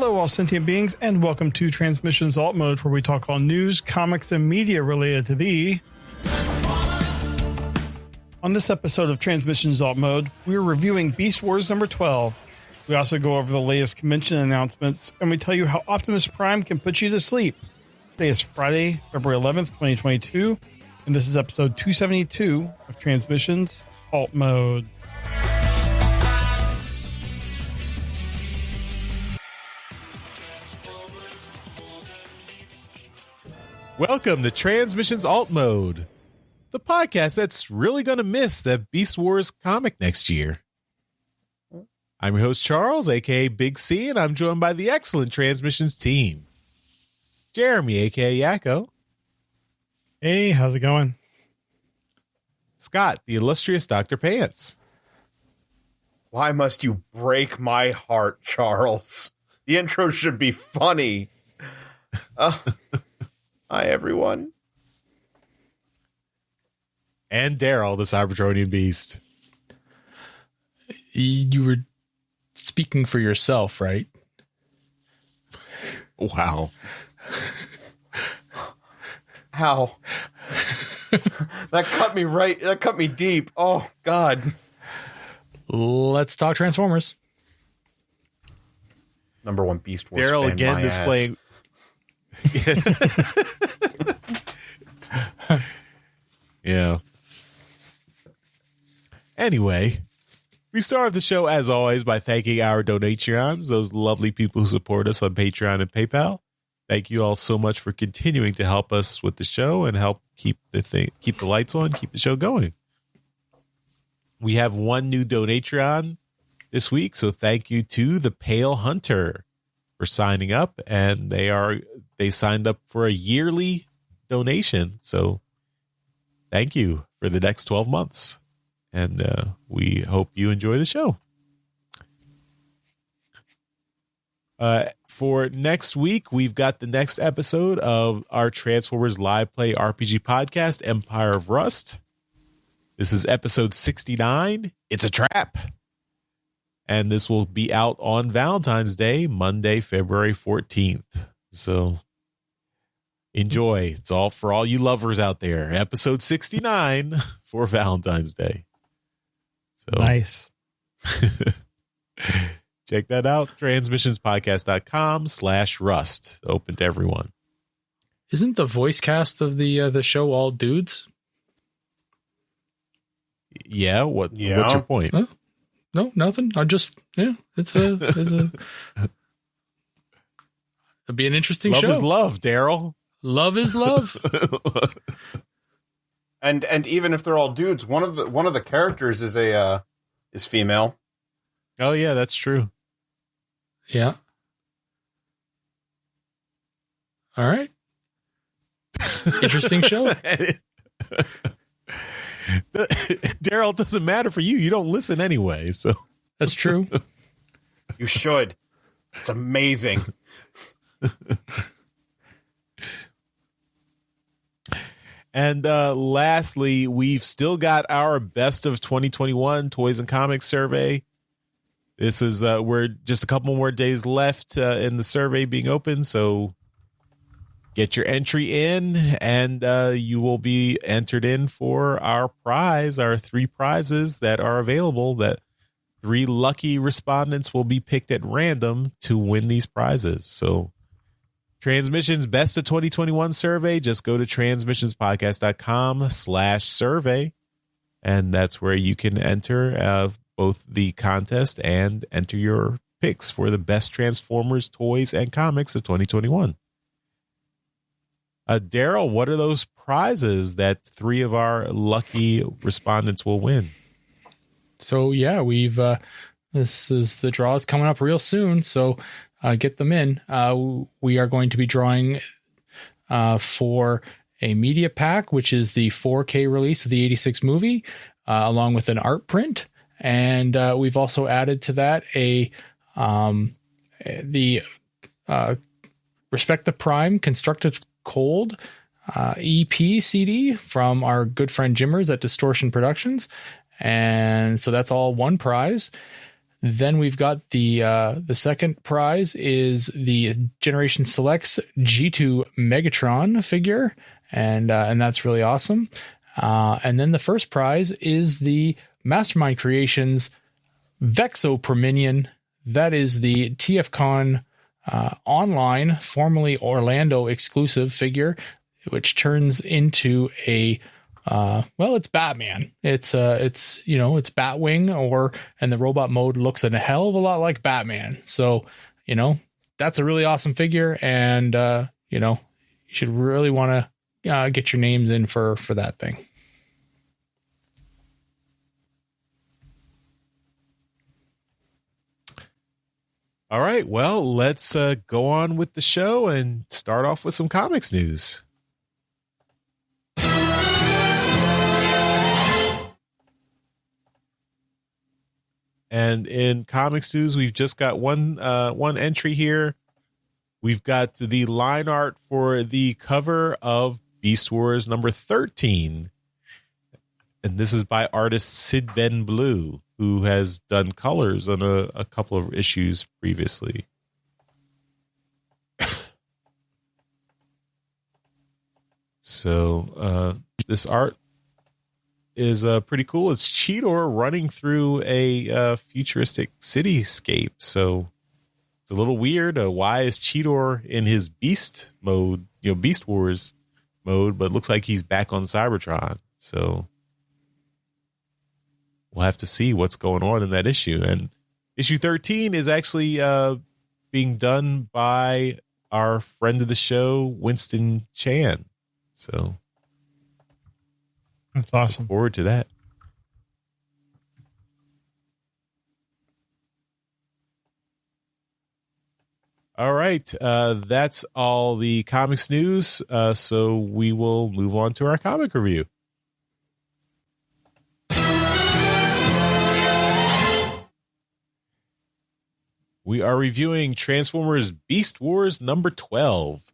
Hello, all sentient beings, and welcome to Transmissions Alt Mode, where we talk all news, comics, and media related to the... On this episode of Transmissions Alt Mode, we're reviewing Beast Wars number 12. We also go over the latest convention announcements, and we tell you how Optimus Prime can put you to sleep. Today is Friday, February 11th, 2022, and this is episode 272 of Transmissions Alt Mode. Welcome to Transmissions Alt Mode, the podcast that's really going to miss that Beast Wars comic next year. I'm your host, Charles, aka Big C, and I'm joined by the excellent Transmissions team. Jeremy, aka Yakko. Hey, how's it going? Scott, the illustrious Dr. Pants. Why must you break my heart, Charles? The intro should be funny. Hi, everyone. And Daryl, the Cybertronian Beast. You were speaking for yourself, right? Wow. How? That cut me deep. Oh, God. Let's talk Transformers. Number one Beast Wars Daryl fan, again my displaying... Yeah. Anyway, we start the show as always by thanking our donations, those lovely people who support us on Patreon and PayPal. Thank you all so much for continuing to help us with the show and help keep the lights on, keep the show going. We have one new donatron this week, so thank you to the Pale Hunter for signing up, and they signed up for a yearly donation. So thank you for the next 12 months. And we hope you enjoy the show. For next week, we've got the next episode of our Transformers Live Play RPG podcast, Empire of Rust. This is episode 69. It's a trap. And this will be out on Valentine's Day, Monday, February 14th. So enjoy. It's all for all you lovers out there. Episode 69 for Valentine's Day. So Nice. Check that out. Transmissionspodcast.com/rust. Open to everyone. Isn't the voice cast of the show all dudes? Yeah. What's your point? Huh? No, nothing. It'd be an interesting Love show. is love, Daryl. Love is love. And even if they're all dudes, one of the characters is female. Oh yeah, that's true. Yeah. All right. Interesting show. Daryl, it doesn't matter for you. You don't listen anyway, so That's true. You should. It's amazing. And lastly, we've still got our best of 2021 Toys and Comics survey. This is we're just a couple more days left in the survey being open, so get your entry in, and you will be entered in for our prize, our 3 prizes that are available. That 3 lucky respondents will be picked at random to win these prizes. So Transmissions Best of 2021 survey, just go to transmissionspodcast.com/survey, and that's where you can enter both the contest and enter your picks for the best Transformers toys and comics of 2021. Daryl, what are those prizes that 3 of our lucky respondents will win? So yeah, we've this is the draw is coming up real soon, so get them in. We are going to be drawing for a media pack, which is the 4K release of the 86 movie, along with an art print, and we've also added to that the Respect the Prime Constructed Cold EP CD from our good friend Jimmers at Distortion Productions. And so that's all one prize. Then we've got the second prize is the Generation Selects G2 Megatron figure, and that's really awesome. And then the first prize is the Mastermind Creations Vexoprominion. That is the TFCon online, formerly Orlando exclusive figure, which turns into a it's Batman. It's Batwing, and the robot mode looks a hell of a lot like Batman. So, that's a really awesome figure, and you should really want to get your names in for that thing. All right, well, let's go on with the show and start off with some comics news. And in comics news, we've just got one entry here. We've got the line art for the cover of Beast Wars number 13. And this is by artist Sid Van Blue, who has done colors on a couple of issues previously. So this art is pretty cool. It's Cheetor running through a futuristic cityscape. So it's a little weird. Why is Cheetor in his beast mode, Beast Wars mode, but it looks like he's back on Cybertron. So we'll have to see what's going on in that issue. And issue 13 is actually being done by our friend of the show, Winston Chan. So that's awesome. Look forward to that. All right. That's all the comics news. So we will move on to our comic review. We are reviewing Transformers Beast Wars number 12,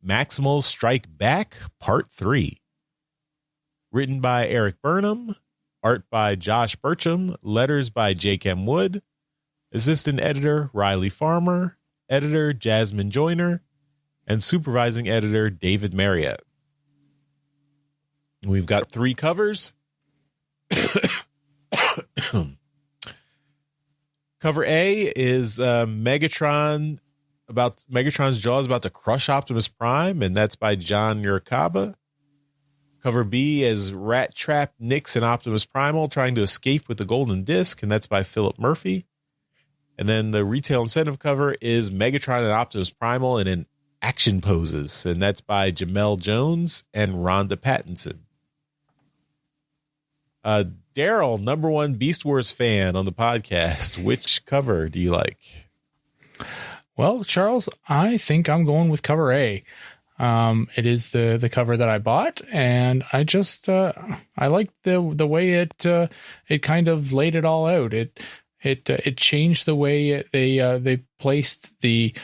Maximal Strike Back, Part 3. Written by Eric Burnham, art by Josh Burcham, letters by Jake M. Wood, assistant editor Riley Farmer, editor Jasmine Joyner, and supervising editor David Marriott. We've got 3 covers. Cover A is Megatron's jaw is about to crush Optimus Prime, and that's by John Uricaba. Cover B is Rat Trap, Nyx, and Optimus Primal trying to escape with the golden disc, and that's by Philip Murphy. And then the retail incentive cover is Megatron and Optimus Primal in action poses, and that's by Jamel Jones and Rhonda Pattinson. Daryl, number 1 Beast Wars fan on the podcast. Which cover do you like? Well, Charles, I think I'm going with cover A. It is the cover that I bought, and I just I like the way it kind of laid it all out. It changed the way they placed the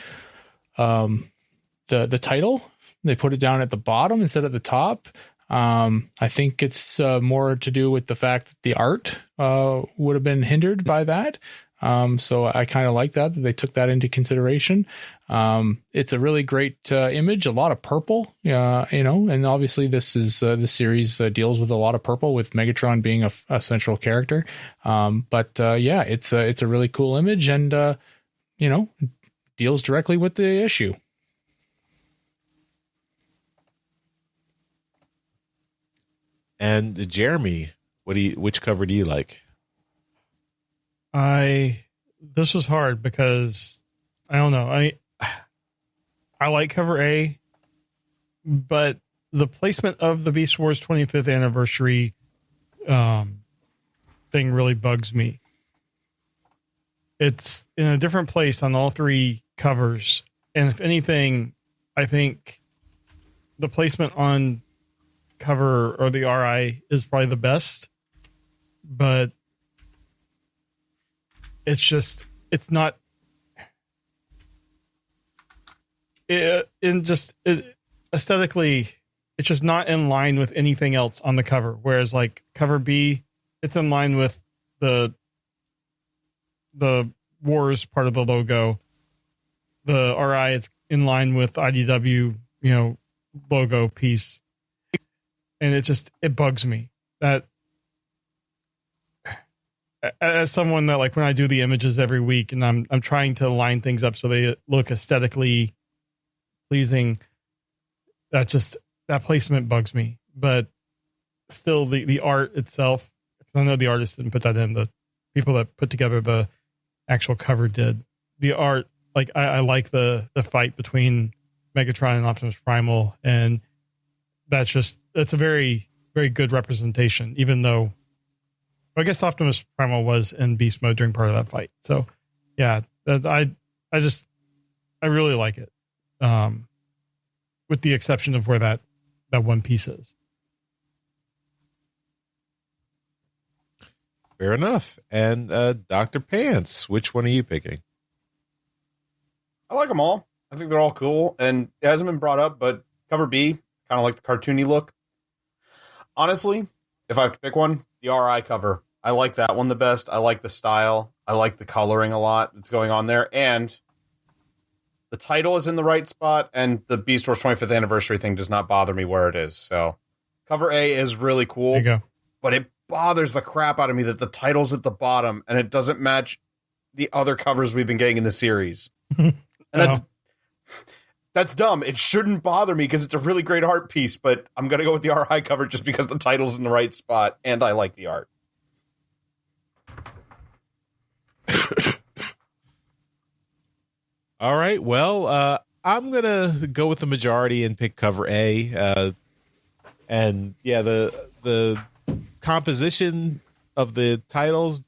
title. They put it down at the bottom instead of the top. I think it's more to do with the fact that the art would have been hindered by that. So I kind of like that they took that into consideration. It's a really great image, a lot of purple, and obviously this series deals with a lot of purple, with Megatron being a central character. It's a really cool image, and deals directly with the issue. And Jeremy, which cover do you like? This was hard because I don't know. I like cover A, but the placement of the Beast Wars 25th anniversary thing really bugs me. It's in a different place on all 3 covers, and if anything, I think the placement on cover or the RI is probably the best, but it's not aesthetically, it's just not in line with anything else on the cover. Whereas like cover B, it's in line with the the Wars part of the logo. The RI is in line with IDW, logo piece. And it bugs me that as someone that, like, when I do the images every week and I'm trying to line things up so they look aesthetically pleasing, that placement bugs me. But still, the art itself, I know the artist didn't put that in, the people that put together the actual cover did. The art, like, I like the fight between Megatron and Optimus Primal, and that's a very, very good representation, even though I guess Optimus Primal was in beast mode during part of that fight. So yeah, I really like it. With the exception of where that one piece is. Fair enough. And Dr. Pants, which one are you picking? I like them all. I think they're all cool. And it hasn't been brought up, but cover B, kind of like the cartoony look. Honestly, if I have to pick one, the RI cover. I like that one the best. I like the style. I like the coloring a lot that's going on there. And the title is in the right spot, and the Beast Wars 25th anniversary thing does not bother me where it is. So cover A is really cool. There you go. But it bothers the crap out of me that the title's at the bottom and it doesn't match the other covers we've been getting in the series. And that's dumb. It shouldn't bother me because it's a really great art piece, but I'm going to go with the RI cover just because the title's in the right spot and I like the art. All right. Well, I'm going to go with the majority and pick cover A. And yeah, the composition of the titles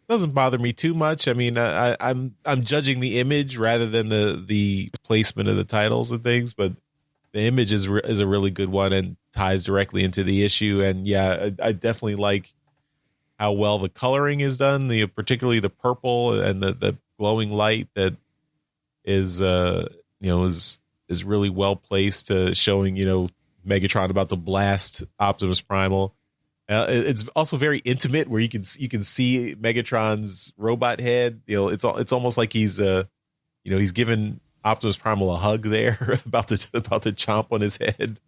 doesn't bother me too much. I mean, I'm judging the image rather than the placement of the titles and things, but the image is a really good one and ties directly into the issue. And yeah, I definitely like how well the coloring is done, particularly the purple and the glowing light that is really well placed, showing Megatron about to blast Optimus Primal. It's also very intimate, where you can see Megatron's robot head. It's almost like he's giving Optimus Primal a hug there, about to chomp on his head,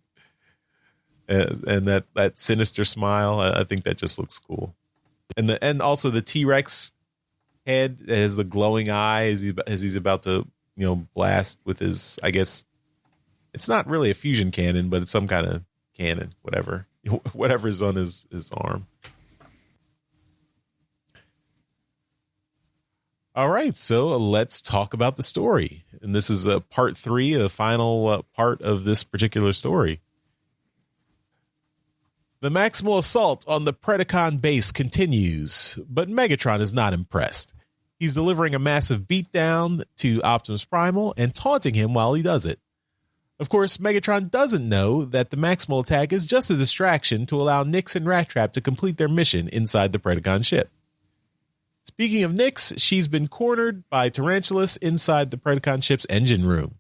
and that sinister smile. I think that just looks cool, and also the T-Rex head has the glowing eye as he's about to blast with his, I guess it's not really a fusion cannon, but it's some kind of cannon, whatever's on his arm. All right, so let's talk about the story. And this is part 3, the final part of this particular story. The maximal assault on the Predacon base continues, but Megatron is not impressed. He's delivering a massive beatdown to Optimus Primal and taunting him while he does it. Of course, Megatron doesn't know that the maximal attack is just a distraction to allow Nyx and Rat Trap to complete their mission inside the Predacon ship. Speaking of Nyx, she's been cornered by Tarantulas inside the Predacon ship's engine room.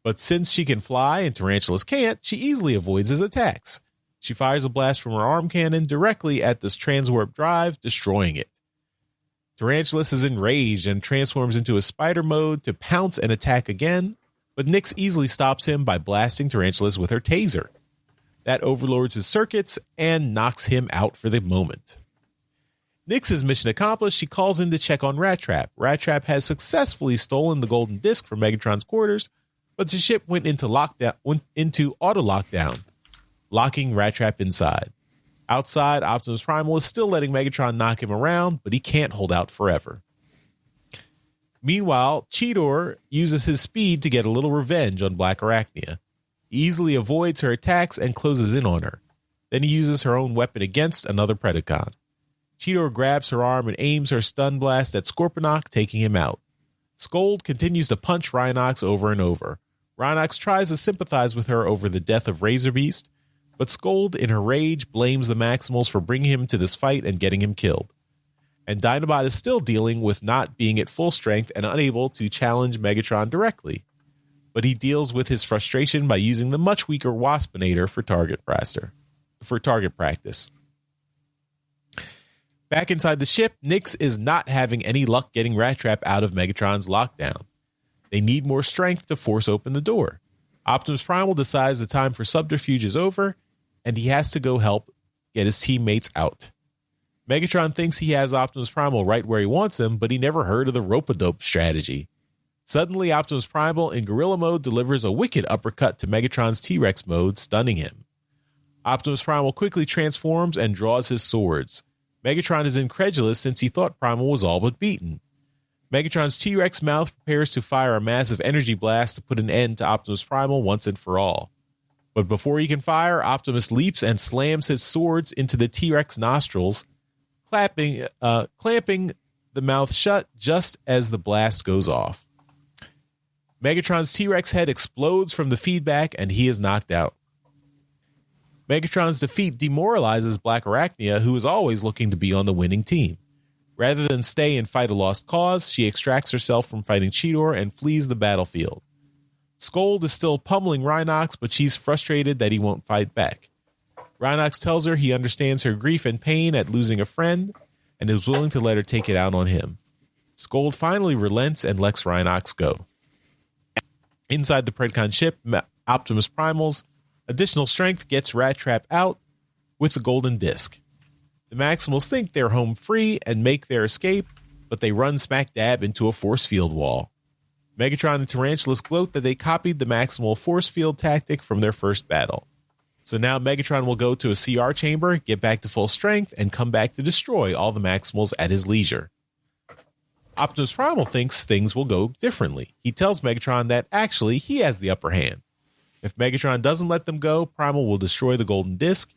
But since she can fly and Tarantulas can't, she easily avoids his attacks. She fires a blast from her arm cannon directly at this transwarp drive, destroying it. Tarantulas is enraged and transforms into a spider mode to pounce and attack again, but Nyx easily stops him by blasting Tarantulas with her taser. That overloads his circuits and knocks him out for the moment. Nyx's mission accomplished, she calls in to check on Rat Trap. Rat Trap has successfully stolen the golden disc from Megatron's quarters, but the ship went into auto lockdown, locking Rat Trap inside. Outside, Optimus Primal is still letting Megatron knock him around, but he can't hold out forever. Meanwhile, Cheetor uses his speed to get a little revenge on Black Arachnia. He easily avoids her attacks and closes in on her. Then he uses her own weapon against another Predacon. Cheetor grabs her arm and aims her stun blast at Scorponok, taking him out. Scold continues to punch Rhinox over and over. Rhinox tries to sympathize with her over the death of Razor Beast, but Scold, in her rage, blames the Maximals for bringing him to this fight and getting him killed. And Dinobot is still dealing with not being at full strength and unable to challenge Megatron directly. But he deals with his frustration by using the much weaker Waspinator for target practice. Back inside the ship, Nyx is not having any luck getting Rat Trap out of Megatron's lockdown. They need more strength to force open the door. Optimus Primal decides the time for subterfuge is over, and he has to go help get his teammates out. Megatron thinks he has Optimus Primal right where he wants him, but he never heard of the rope-a-dope strategy. Suddenly, Optimus Primal in gorilla mode delivers a wicked uppercut to Megatron's T-Rex mode, stunning him. Optimus Primal quickly transforms and draws his swords. Megatron is incredulous since he thought Primal was all but beaten. Megatron's T-Rex mouth prepares to fire a massive energy blast to put an end to Optimus Primal once and for all. But before he can fire, Optimus leaps and slams his swords into the T-Rex nostrils, clamping the mouth shut just as the blast goes off. Megatron's T-Rex head explodes from the feedback and he is knocked out. Megatron's defeat demoralizes Black Arachnia, who is always looking to be on the winning team. Rather than stay and fight a lost cause, she extracts herself from fighting Cheetor and flees the battlefield. Scold is still pummeling Rhinox, but she's frustrated that he won't fight back. Rhinox tells her he understands her grief and pain at losing a friend and is willing to let her take it out on him. Scold finally relents and lets Rhinox go. Inside the Predcon ship, Optimus Primal's additional strength gets Rat Trap out with the golden disc. The Maximals think they're home free and make their escape, but they run smack dab into a force field wall. Megatron and Tarantulas gloat that they copied the Maximal force field tactic from their first battle. So now Megatron will go to a CR chamber, get back to full strength, and come back to destroy all the Maximals at his leisure. Optimus Primal thinks things will go differently. He tells Megatron that actually he has the upper hand. If Megatron doesn't let them go, Primal will destroy the golden disc,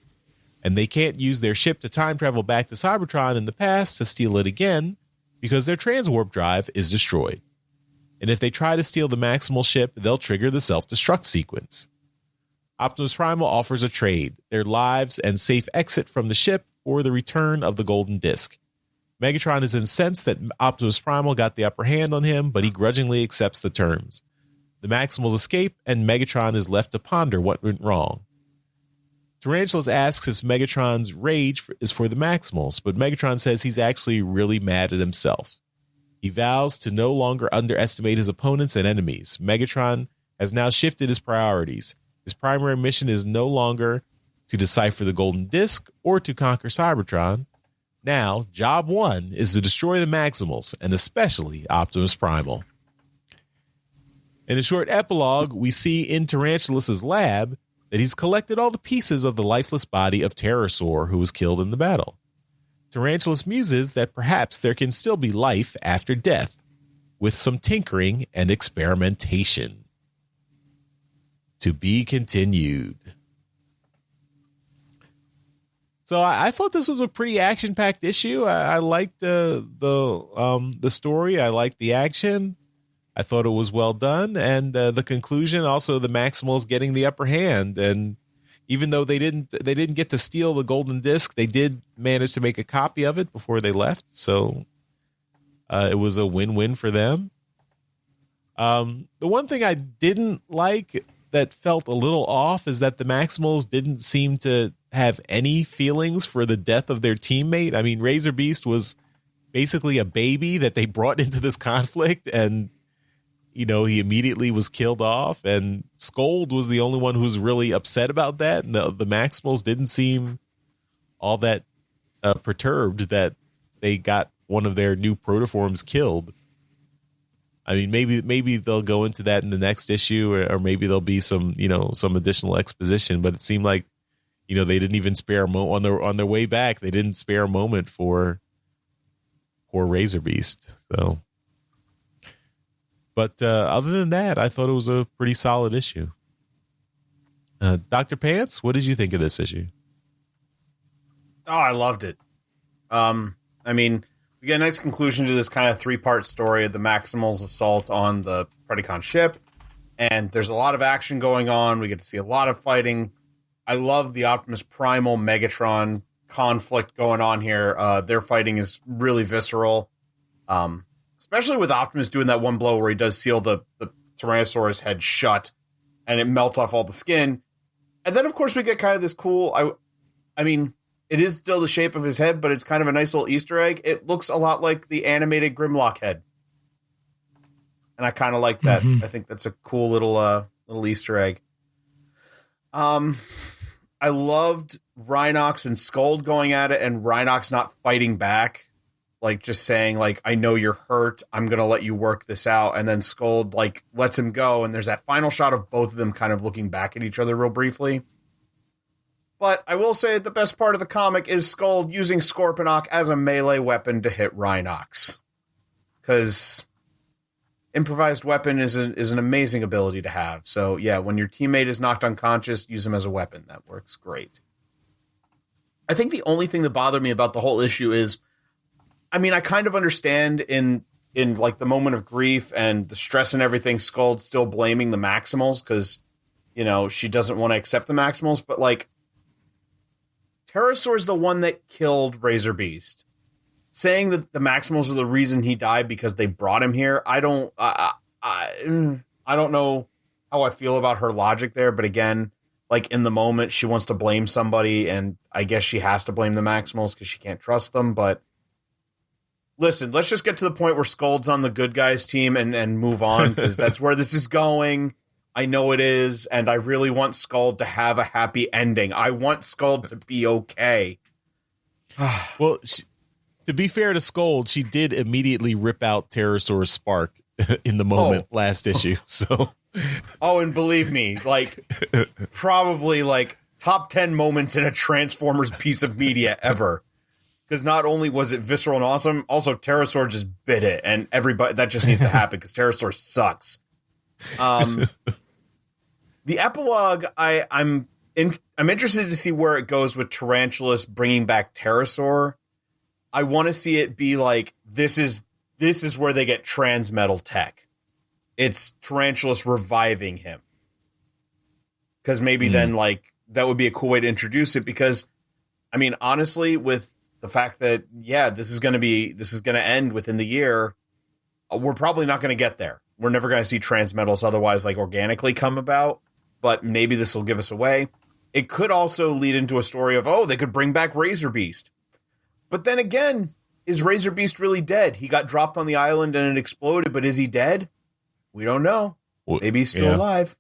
and they can't use their ship to time travel back to Cybertron in the past to steal it again because their transwarp drive is destroyed. And if they try to steal the Maximal ship, they'll trigger the self-destruct sequence. Optimus Primal offers a trade, their lives and safe exit from the ship or the return of the golden disc. Megatron is incensed that Optimus Primal got the upper hand on him, but he grudgingly accepts the terms. The Maximals escape, and Megatron is left to ponder what went wrong. Tarantulas asks if Megatron's rage is for the Maximals, but Megatron says he's actually really mad at himself. He vows to no longer underestimate his opponents and enemies. Megatron has now shifted his priorities. His primary mission is no longer to decipher the golden disc or to conquer Cybertron. Now, job one is to destroy the Maximals, and especially Optimus Primal. In a short epilogue, we see in Tarantulas' lab that he's collected all the pieces of the lifeless body of Terrorsaur, who was killed in the battle. Tarantulas muses that perhaps there can still be life after death, with some tinkering and experimentation. To be continued. So I thought this was a pretty action-packed issue. I liked the story. I liked the action. I thought it was well done, and the conclusion also the Maximals getting the upper hand. And even though they didn't get to steal the golden disc, they did manage to make a copy of it before they left. So it was a win-win for them. The one thing I didn't like that felt a little off is that the Maximals didn't seem to have any feelings for the death of their teammate. I mean, Razor Beast was basically a baby that they brought into this conflict, and he immediately was killed off, and Scold was the only one who was really upset about that. And the Maximals didn't seem all that perturbed that they got one of their new protoforms killed. I mean, maybe they'll go into that in the next issue, or maybe there'll be some additional exposition. But it seemed like, they didn't even spare a moment on their way back. They didn't spare a moment for poor Razor Beast. So, but other than that, I thought it was a pretty solid issue. Dr. Pants, what did you think of this issue? Oh, I loved it. I mean, we get a nice conclusion to this kind of 3-part story of the Maximals' assault on the Predacon ship, and there's a lot of action going on. We get to see a lot of fighting. I love the Optimus Primal Megatron conflict going on here. Their fighting is really visceral, especially with Optimus doing that one blow where he does seal the Tyrannosaurus head shut, and it melts off all the skin. And then, of course, we get kind of this cool... I mean, it is still the shape of his head, but it's kind of a nice little Easter egg. It looks a lot like the animated Grimlock head. And I kind of like that. Mm-hmm. I think that's a cool little Easter egg. I loved Rhinox and Scold going at it, and Rhinox not fighting back, like just saying, like, I know you're hurt, I'm gonna let you work this out, and then Scold like lets him go, and there's that final shot of both of them kind of looking back at each other real briefly. But I will say the best part of the comic is Scold using Scorponok as a melee weapon to hit Rhinox, because improvised weapon is an amazing ability to have. So yeah, when your teammate is knocked unconscious, use him as a weapon. That works great. I think the only thing that bothered me about the whole issue is, I mean, I kind of understand in like the moment of grief and the stress and everything, Skull's still blaming the Maximals because, you know, she doesn't want to accept the Maximals, but like Pterosaur's the one that killed Razor Beast. Saying that the Maximals are the reason he died because they brought him here, I don't know how I feel about her logic there. But again, like in the moment, she wants to blame somebody, and I guess she has to blame the Maximals because she can't trust them. But listen, let's just get to the point where Skull's on the good guys team and move on, because that's where this is going. I know it is, and I really want Skull to have a happy ending. I want Skull to be okay. Well, to be fair to Scold, she did immediately rip out Pterosaur's spark in the moment last issue. So, and believe me, like probably like top 10 moments in a Transformers piece of media ever. Because not only was it visceral and awesome, also Pterosaur just bit it, and everybody, that just needs to happen because Pterosaur sucks. The epilogue, I'm interested to see where it goes with Tarantulas bringing back Pterosaur. I want to see it be like, this is where they get transmetal tech. It's Tarantulas reviving him. Because maybe then, like, that would be a cool way to introduce it. Because, I mean, honestly, with the fact that, yeah, this is going to end within the year, we're probably not going to get there. We're never going to see transmetals otherwise, like, organically come about. But maybe this will give us away. It could also lead into a story of, they could bring back Razor Beast. But then again, is Razor Beast really dead? He got dropped on the island and it exploded, but is he dead? We don't know. Maybe he's still alive.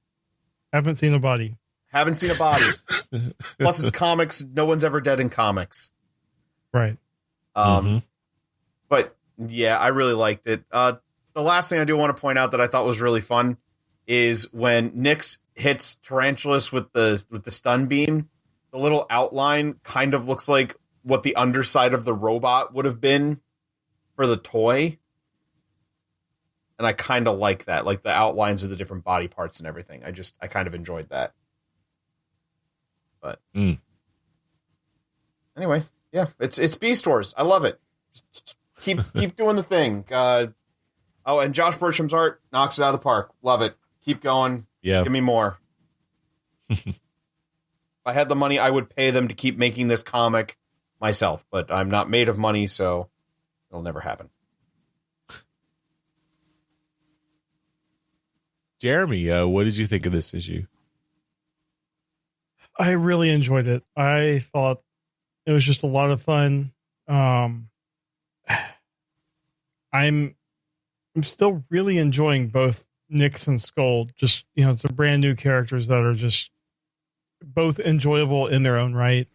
Haven't seen a body. Plus, it's comics. No one's ever dead in comics. Right. But, yeah, I really liked it. The last thing I do want to point out that I thought was really fun is when Nyx hits Tarantulas with the stun beam, the little outline kind of looks like what the underside of the robot would have been for the toy. And I kind of like that, like the outlines of the different body parts and everything. I kind of enjoyed that. But anyway, yeah, it's Beast Wars. I love it. Keep doing the thing. And Josh Bertram's art knocks it out of the park. Love it. Keep going. Yeah. Give me more. If I had the money, I would pay them to keep making this comic myself, but I'm not made of money, so it'll never happen. Jeremy, what did you think of this issue? I really enjoyed it. I thought it was just a lot of fun. I'm still really enjoying both Nyx and Skull. Just, you know, it's a brand new characters that are just both enjoyable in their own right.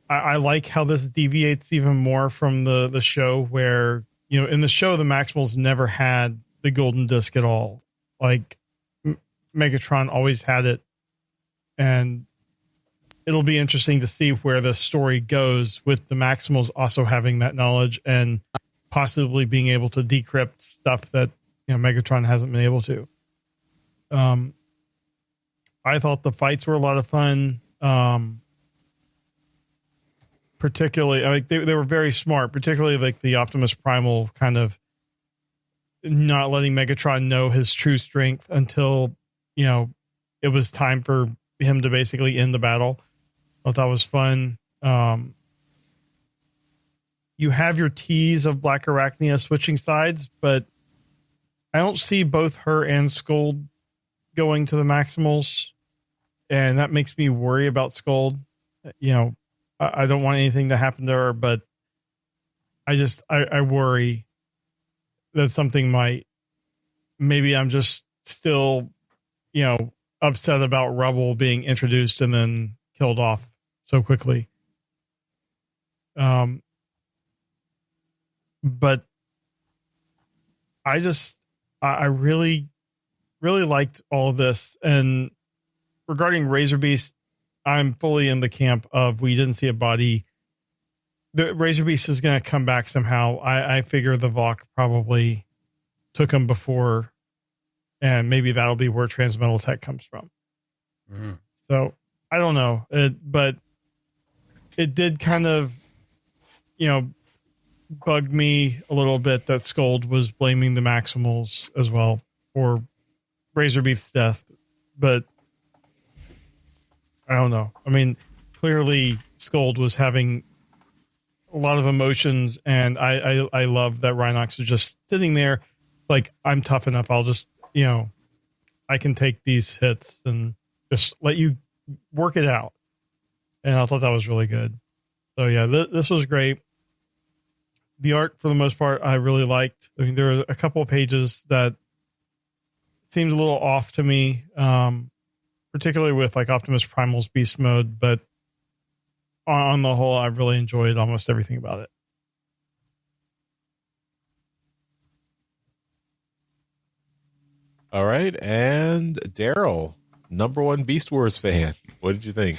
I like how this deviates even more from the show where, you know, in the show, the Maximals never had the golden disc at all. Like Megatron always had it. And it'll be interesting to see where the story goes with the Maximals also having that knowledge and possibly being able to decrypt stuff that, you know, Megatron hasn't been able to. I thought the fights were a lot of fun. Particularly, I mean, they were very smart, particularly like the Optimus Primal kind of not letting Megatron know his true strength until, you know, it was time for him to basically end the battle. I thought that was fun. You have your tease of Black Arachnia switching sides, but I don't see both her and Scold going to the Maximals. and that makes me worry about Scold. You know, I don't want anything to happen to her, but I worry that something might. Maybe I'm just still, you know, upset about Rebel being introduced and then killed off so quickly. But I really, really liked all of this. And regarding Razor Beast, I'm fully in the camp of we didn't see a body. The Razor Beast is going to come back somehow. I figure the Vok probably took him before, and maybe that'll be where Transmetal Tech comes from. Mm-hmm. So I don't know, but it did kind of, you know, bug me a little bit that Scold was blaming the Maximals as well for Razor Beast's death, but I don't know. I mean, clearly Scold was having a lot of emotions, and I love that Rhinox is just sitting there like, I'm tough enough. I'll just, you know, I can take these hits and just let you work it out. And I thought that was really good. So yeah, this was great. The art, for the most part, I really liked. I mean, there were a couple of pages that seemed a little off to me, particularly with like Optimus Primal's beast mode. But on the whole, I really enjoyed almost everything about it. All right. And Daryl, #1 Beast Wars fan. What did you think?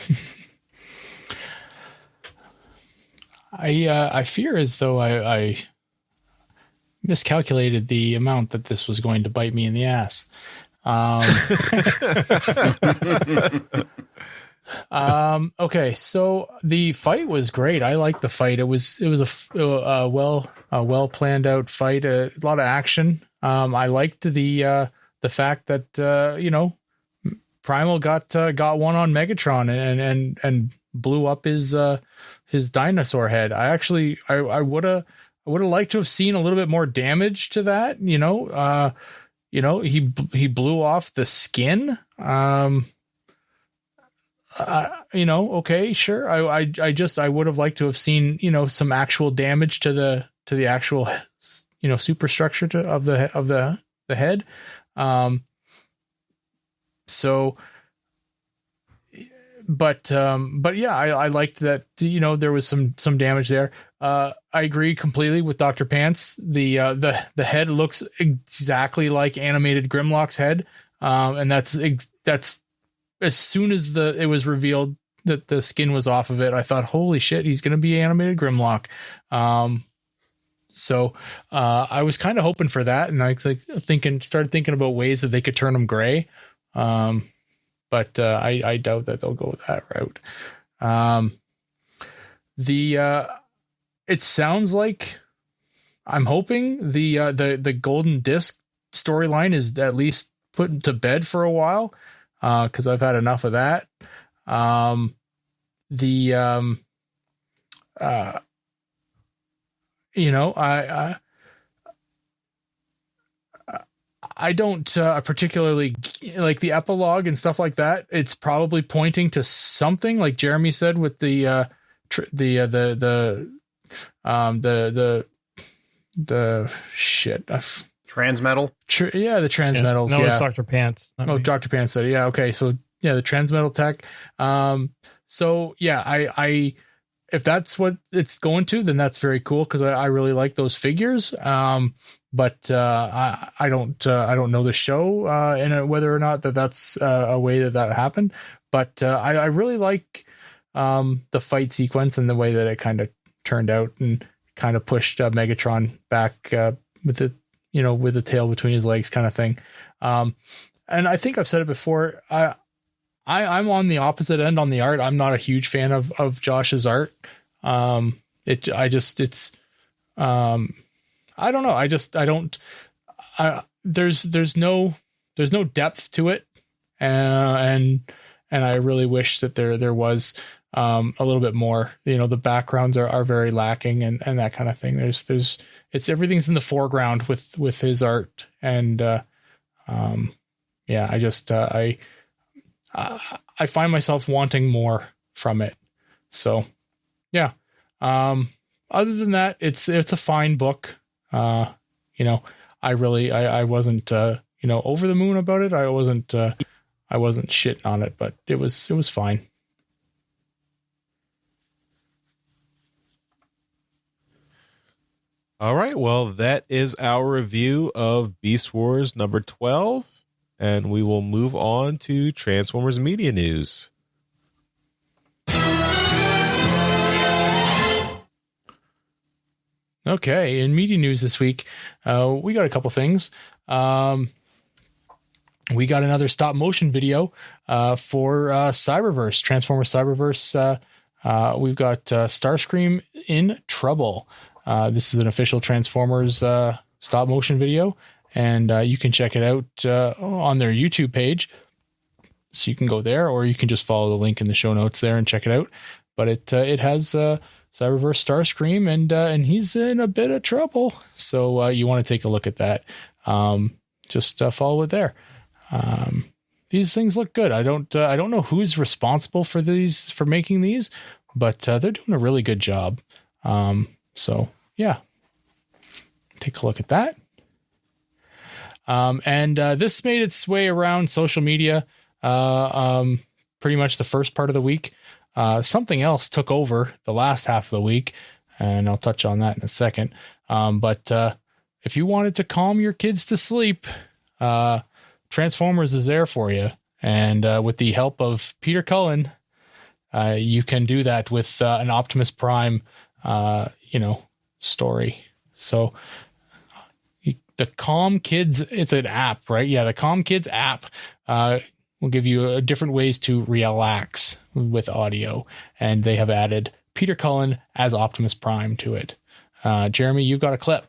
I fear as though I miscalculated the amount that this was going to bite me in the ass. Okay, so the fight was great. I liked the fight. It was a well planned out fight. A lot of action. I liked the fact that you know, Primal got one on Megatron and blew up his dinosaur head. I would have liked to have seen a little bit more damage to that. You know, he blew off the skin. You know, okay, sure. I would have liked to have seen, you know, some actual damage to the actual, you know, superstructure of the head. But yeah, I liked that, you know, there was some damage there. I agree completely with Dr. Pants. The head looks exactly like animated Grimlock's head. And that's as soon as it was revealed that the skin was off of it, I thought, holy shit, he's going to be animated Grimlock. So I was kind of hoping for that. And I was like started thinking about ways that they could turn him gray. But I doubt that they'll go that route. It sounds like, I'm hoping the Golden Disc storyline is at least put to bed for a while, because I've had enough of that. You know, I don't particularly like the epilogue and stuff like that. It's probably pointing to something, like Jeremy said, with the shit. Transmetal. Yeah, the Transmetals. Yeah, no, yeah. it's Dr. Pants. Oh, Dr. Pants said it. Yeah, okay. So yeah, the Transmetal tech. So yeah, I if that's what it's going to, then that's very cool, because I really like those figures. But I don't know the show and whether or not that's a way that happened. But I really like the fight sequence and the way that it kind of turned out and kind of pushed Megatron back with the, you know, with the tail between his legs kind of thing. And I think I've said it before. I'm on the opposite end on the art. I'm not a huge fan of Josh's art. I don't know. There's no depth to it. And I really wish that there was a little bit more. You know, the backgrounds are very lacking and that kind of thing. It's everything's in the foreground with his art. And yeah, I find myself wanting more from it. So, yeah. Other than that, it's a fine book. I wasn't, over the moon about it. I wasn't shitting on it, but it was fine. All right. Well, that is our review of Beast Wars number 12, and we will move on to Transformers media news. Okay, in media news this week, we got a couple things. We got another stop motion video for Cyberverse, Transformers Cyberverse. We've got Starscream in trouble. This is an official Transformers stop motion video, and you can check it out on their YouTube page. So you can go there, or you can just follow the link in the show notes there and check it out. But it has Cyberverse Starscream, and he's in a bit of trouble. So you want to take a look at that. Just follow it there. These things look good. I don't know who's responsible for making these, but they're doing a really good job. So yeah, take a look at that. And this made its way around social media. Pretty much the first part of the week. Something else took over the last half of the week, and I'll touch on that in a second. But if you wanted to calm your kids to sleep, Transformers is there for you. And with the help of Peter Cullen, you can do that with an Optimus Prime, story. So the Calm Kids, it's an app, right? Yeah, the Calm Kids app will give you different ways to relax with audio. And they have added Peter Cullen as Optimus Prime to it. Jeremy, you've got a clip.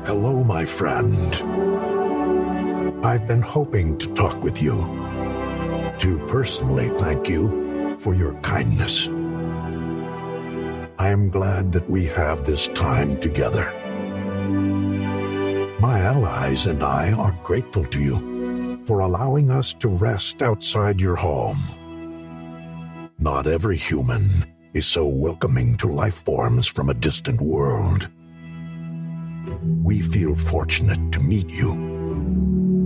Hello, my friend. I've been hoping to talk with you, to personally thank you for your kindness. I am glad that we have this time together. My allies and I are grateful to you for allowing us to rest outside your home. Not every human is so welcoming to life forms from a distant world. We feel fortunate to meet you.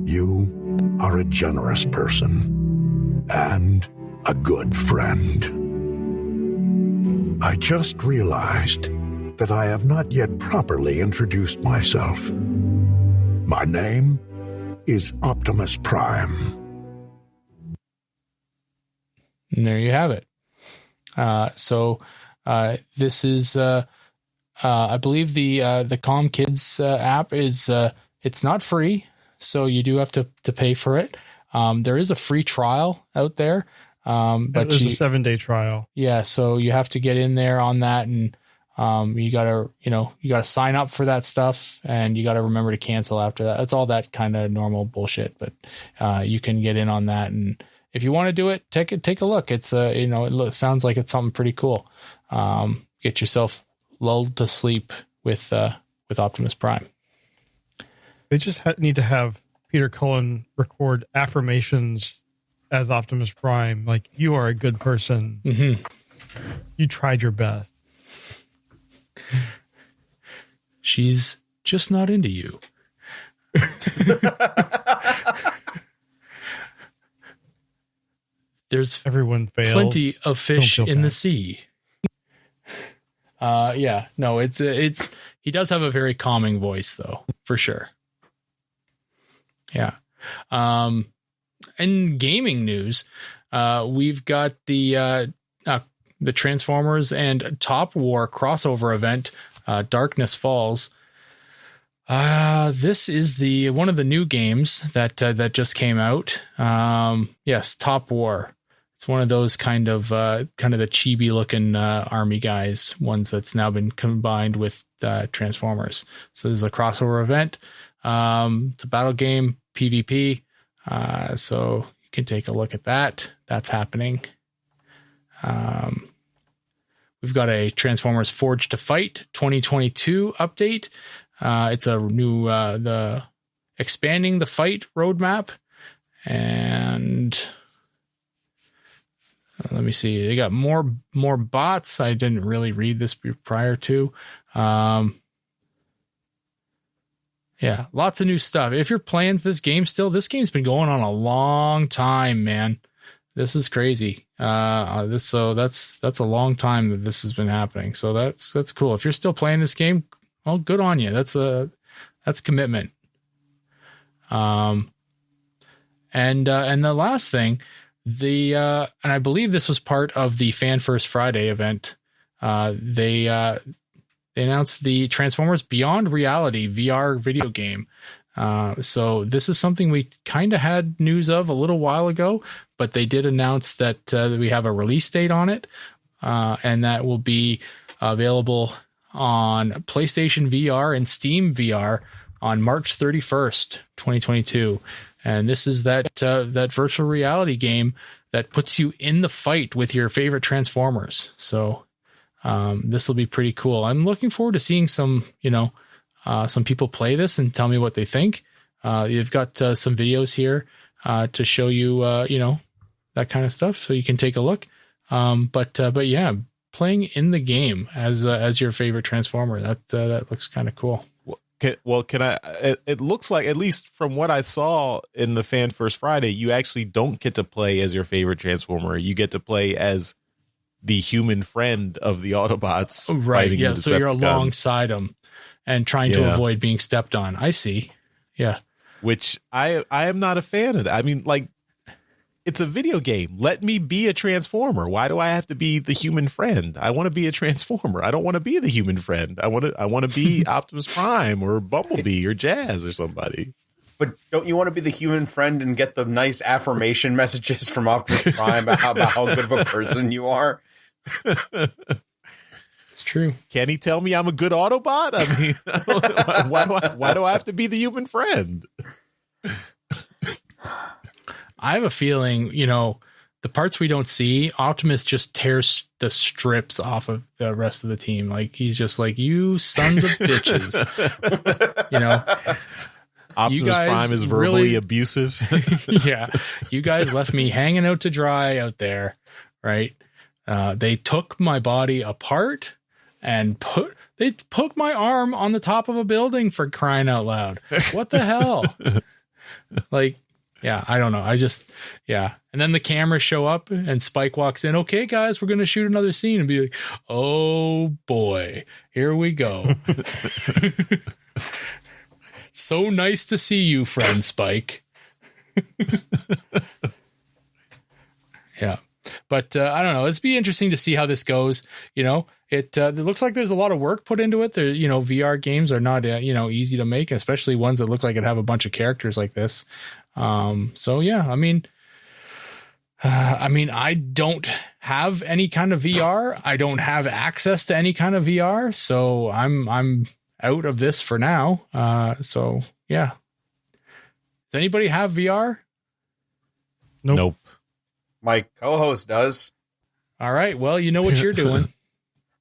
You are a generous person and a good friend. I just realized that I have not yet properly introduced myself. My name is Optimus Prime. And there you have it. This is, I believe the Calm Kids app is, it's not free, so you do have to pay for it. There is a free trial out there. But there's a 7-day trial. Yeah. So you have to get in there on that, and you gotta sign up for that stuff, and you gotta remember to cancel after that. It's all that kind of normal bullshit, but you can get in on that. And if you want to do it, take a look. It's it sounds like it's something pretty cool. Get yourself lulled to sleep with Optimus Prime. They just need to have Peter Cullen record affirmations as Optimus Prime, like, you are a good person. Mm-hmm. You tried your best. She's just not into you. There's everyone fails. Plenty of fish in the sea. Yeah, no, it's he does have a very calming voice, though, for sure. Yeah. In gaming news, we've got the Transformers and Top War crossover event, Darkness Falls. This is one of the new games that just came out. Yes, Top War. It's one of those kind of the chibi looking army guys, ones that's now been combined with Transformers. So this is a crossover event. It's a battle game, PvP. So you can take a look at that. That's happening. we've got a Transformers Forged to Fight 2022 update. It's a new the expanding the fight roadmap, and let me see. They got more bots. I didn't really read this prior to. Yeah, lots of new stuff. If you're playing this game still, this game's been going on a long time, man. This is crazy. That's a long time that this has been happening. So that's cool. If you're still playing this game, well, good on you. That's commitment. And the last thing, and I believe this was part of the Fan First Friday event. They announced the Transformers Beyond Reality VR video game. So this is something we kind of had news of a little while ago, but they did announce that we have a release date on it, and that will be available on PlayStation VR and Steam VR on March 31st, 2022. And this is that virtual reality game that puts you in the fight with your favorite Transformers. So this will be pretty cool. I'm looking forward to seeing some people play this and tell me what they think. You've got some videos here to show you, that kind of stuff, so you can take a look. But yeah, playing in the game as your favorite Transformer, that looks kind of cool. Well, can I? It looks like, at least from what I saw in the Fan First Friday, you actually don't get to play as your favorite Transformer. You get to play as the human friend of the Autobots. Right. Yeah. So you're alongside them and trying to avoid being stepped on. I see. Yeah. Which I am not a fan of that. I mean, like, it's a video game. Let me be a Transformer. Why do I have to be the human friend? I want to be a Transformer. I don't want to be the human friend. I want to be Optimus Prime or Bumblebee or Jazz or somebody. But don't you want to be the human friend and get the nice affirmation messages from Optimus Prime about how good of a person you are? It's true. Can he tell me I'm a good Autobot? I mean, why do I have to be the human friend? I have a feeling, the parts we don't see, Optimus just tears the strips off of the rest of the team. Like, he's just like, you sons of bitches. Optimus Prime is verbally really abusive. Yeah. You guys left me hanging out to dry out there, right? They took my body apart and they put my arm on the top of a building, for crying out loud. What the hell? Like, yeah, I don't know. And then the cameras show up and Spike walks in. Okay, guys, we're going to shoot another scene, and be like, oh boy, here we go. So nice to see you, friend Spike. Yeah. But I don't know. It's be interesting to see how this goes. It looks like there's a lot of work put into it. There, VR games are not easy to make, especially ones that look like it have a bunch of characters like this. So yeah, I mean, I don't have any kind of VR. I don't have access to any kind of VR, so I'm out of this for now. So yeah. Does anybody have VR? Nope. My co-host does. All right. Well, you know what you're doing.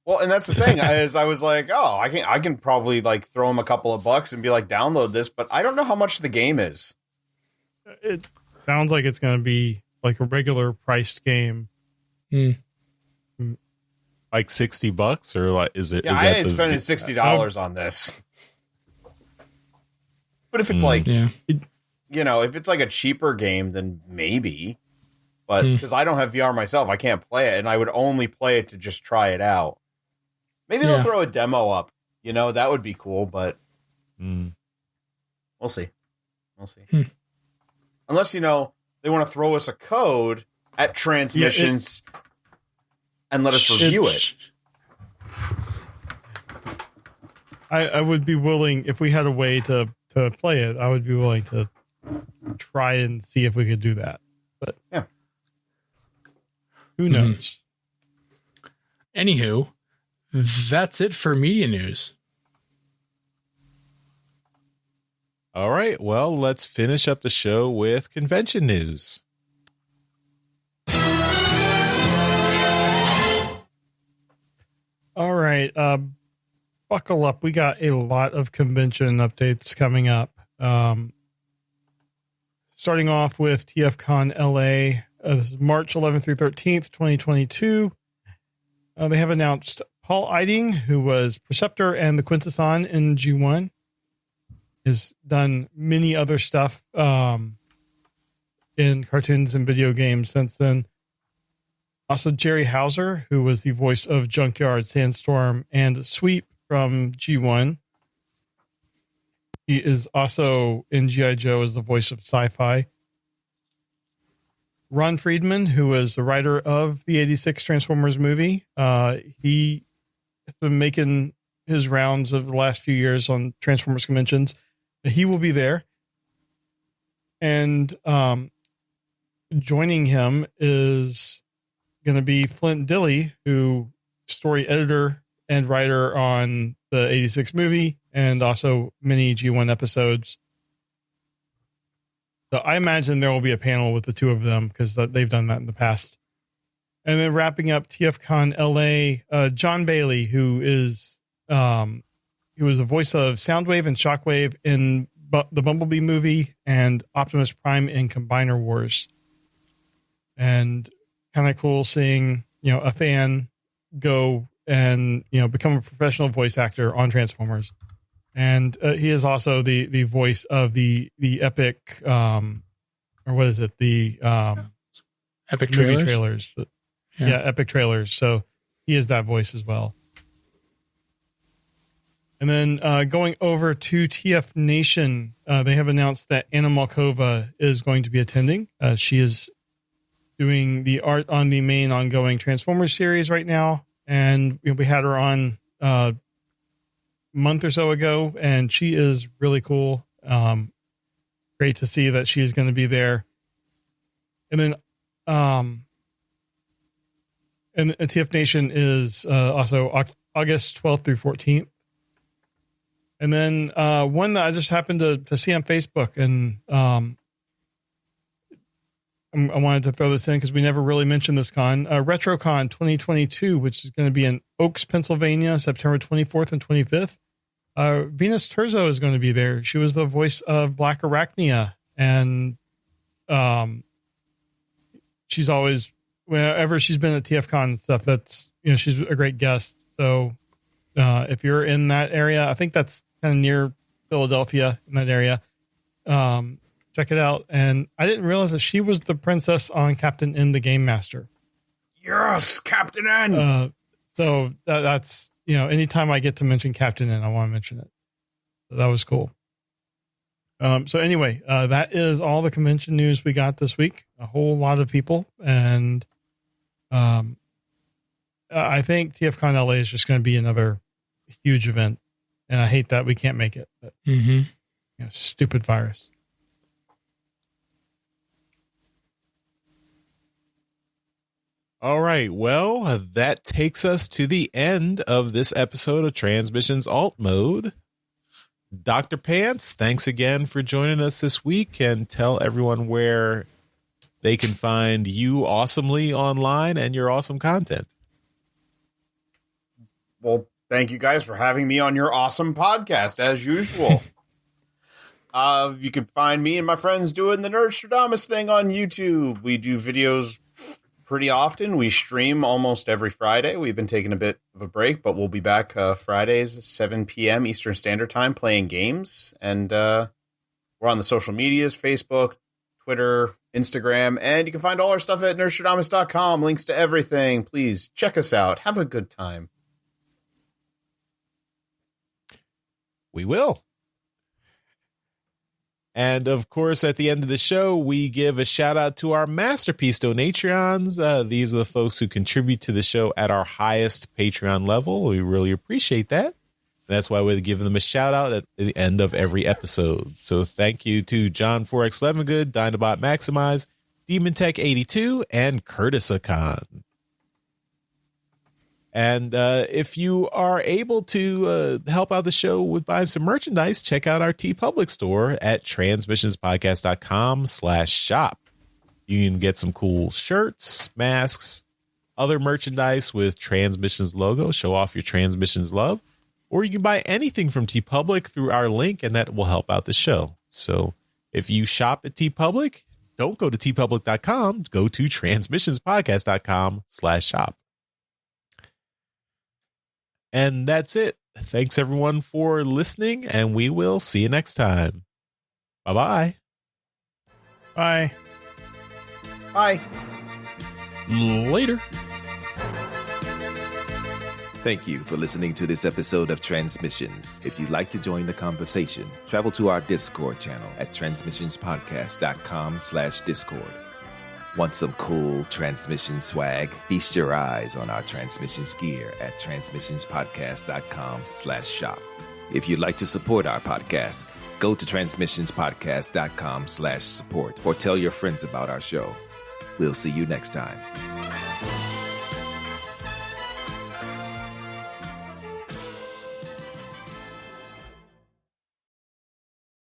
Well, and that's the thing, is I was like, I can probably like throw him a couple of bucks and be like, download this, but I don't know how much the game is. It sounds like it's going to be like a regular priced game. Like $60, or like is it? Yeah, is I that ain't spending $60 on this. But if it's like, if it's like a cheaper game, then maybe. But because I don't have VR myself, I can't play it, and I would only play it to just try it out. Maybe they'll throw a demo up. That would be cool, but we'll see. We'll see. Unless, they want to throw us a code at Transmissions and let us review it. I would be willing, if we had a way to play it, I would be willing to try and see if we could do that. But yeah. Who knows? Anywho, that's it for media news. All right. Well, let's finish up the show with convention news. All right. Buckle up. We got a lot of convention updates coming up. Starting off with TFCon LA. This is March 11th through 13th, 2022. They have announced Paul Eiding, who was Preceptor and the Quintesson in G1, has done many other stuff in cartoons and video games since then. Also, Jerry Hauser, who was the voice of Junkyard, Sandstorm, and Sweep from G1. He is also in G.I. Joe as the voice of Sci-Fi. Ron Friedman, who was the writer of the 86 Transformers movie. He has been making his rounds of the last few years on Transformers conventions. He will be there. And joining him is going to be Flint Dilley, who story editor and writer on the 86 movie and also many G1 episodes. So I imagine there will be a panel with the two of them because they've done that in the past. And then wrapping up TFCon LA, John Bailey, who was the voice of Soundwave and Shockwave in the Bumblebee movie and Optimus Prime in Combiner Wars. And kind of cool seeing, a fan go and, become a professional voice actor on Transformers. And he is also the voice of the epic, or what is it? The Epic movie trailers. Yeah, epic trailers. So he is that voice as well. And then going over to TF Nation, they have announced that Anna Malkova is going to be attending. She is doing the art on the main ongoing Transformers series right now. And we had her on month or so ago, and she is really cool. Great to see that she's going to be there. And then and TF Nation is also August 12th through 14th. And then one that I just happened to see on Facebook, and I wanted to throw this in because we never really mentioned this con, RetroCon 2022, which is going to be in Oaks, Pennsylvania, September 24th and 25th. Venus Terzo is going to be there. She was the voice of Black Arachnia, and she's always, whenever she's been at TFCon and stuff, that's, she's a great guest. So if you're in that area, I think that's kind of near Philadelphia, in that area, check it out. And I didn't realize that she was the princess on Captain N, the Game Master. Yes, Captain N. So that's, anytime I get to mention Captain N, I want to mention it. So that was cool. So anyway, that is all the convention news we got this week. A whole lot of people. And I think TFCon LA is just going to be another huge event. And I hate that we can't make it. But, stupid virus. All right. Well, that takes us to the end of this episode of Transmissions Alt Mode. Dr. Pants, thanks again for joining us this week, and tell everyone where they can find you awesomely online and your awesome content. Well, thank you guys for having me on your awesome podcast, as usual. You can find me and my friends doing the Nerdstradamus thing on YouTube. We do videos pretty often. We stream almost every Friday. We've been taking a bit of a break, but we'll be back Fridays, 7 p.m. Eastern Standard Time, playing games. And we're on the social medias, Facebook, Twitter, Instagram, and you can find all our stuff at nerdstradamus.com. Links to everything. Please check us out. Have a good time. We will. And of course, at the end of the show, we give a shout out to our masterpiece donatrons. These are the folks who contribute to the show at our highest Patreon level. We really appreciate that. And that's why we give them a shout out at the end of every episode. So thank you to John 4X Levengood, Dinobot Maximize, Demon Tech 82, and Curtis Akan. And if you are able to help out the show with buying some merchandise, check out our TeePublic store at transmissionspodcast.com/shop. You can get some cool shirts, masks, other merchandise with Transmissions logo. Show off your Transmissions love. Or you can buy anything from TeePublic through our link, and that will help out the show. So if you shop at TeePublic, don't go to tpublic.com. Go to transmissionspodcast.com/shop. And that's it. Thanks, everyone, for listening, and we will see you next time. Bye-bye. Bye. Bye. Later. Thank you for listening to this episode of Transmissions. If you'd like to join the conversation, travel to our Discord channel at transmissionspodcast.com/Discord. Want some cool Transmission swag? Feast your eyes on our Transmissions gear at transmissionspodcast.com/shop. If you'd like to support our podcast, go to transmissionspodcast.com/support or tell your friends about our show. We'll see you next time.